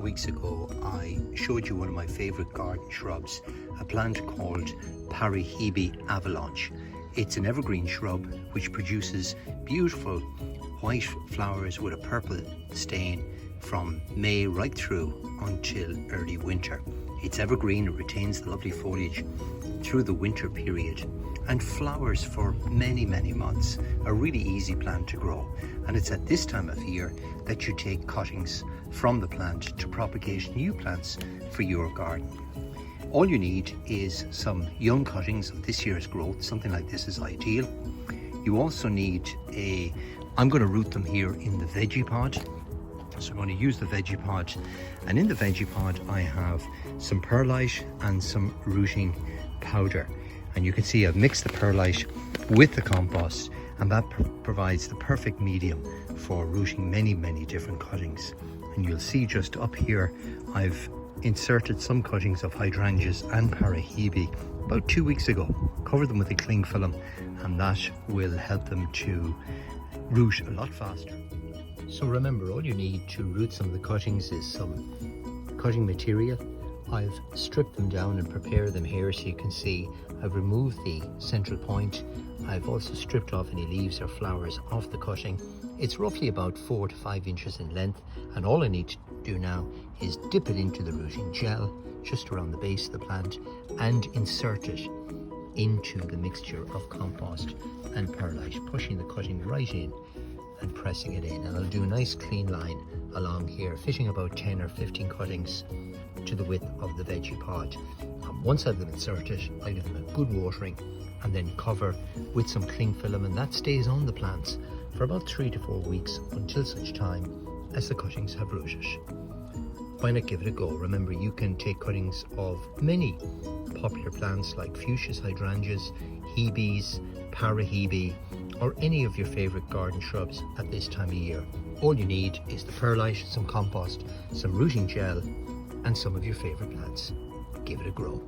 of weeks ago, I showed you one of my favorite garden shrubs, a plant called Paraic avalanche. It's an evergreen shrub which produces beautiful white flowers with a purple stain from May right through until early winter. It's evergreen, it retains the lovely foliage through the winter period and flowers for many months. A really easy plant to grow, and it's at this time of year that you take cuttings from the plant to propagate new plants for your garden. All you need is some young cuttings of this year's growth. Something like this is ideal. You also need I'm going to root them here in the veggie pod. So I'm going to use the veggie pod, and in the veggie pod I have some perlite and some rooting powder. And you can see I've mixed the perlite with the compost, and that provides the perfect medium for rooting many different cuttings. And you'll see just up here I've inserted some cuttings of hydrangeas and Paraic about 2 weeks ago. Covered them with a cling film, and that will help them to root a lot faster. So remember, all you need to root some of the cuttings is some cutting material. I've stripped them down and prepared them here so you can see I've removed the central point. I've also stripped off any leaves or flowers off the cutting. It's roughly about 4 to 5 inches in length, and all I need to do now is dip it into the rooting gel just around the base of the plant and insert it into the mixture of compost and perlite, pushing the cutting right in and pressing it in. And I'll do a nice clean line along here, fitting about 10 or 15 cuttings to the width of the veggie pod. Once I've them inserted, I give them a good watering and then cover with some cling film, and that stays on the plants for about 3 to 4 weeks until such time as the cuttings have rooted. Why not give it a go? Remember, you can take cuttings of many popular plants like fuchsias, hydrangeas, hebes, Paraic, or any of your favorite garden shrubs at this time of year. All you need is the perlite, some compost, some rooting gel, and some of your favorite plants. Give it a grow.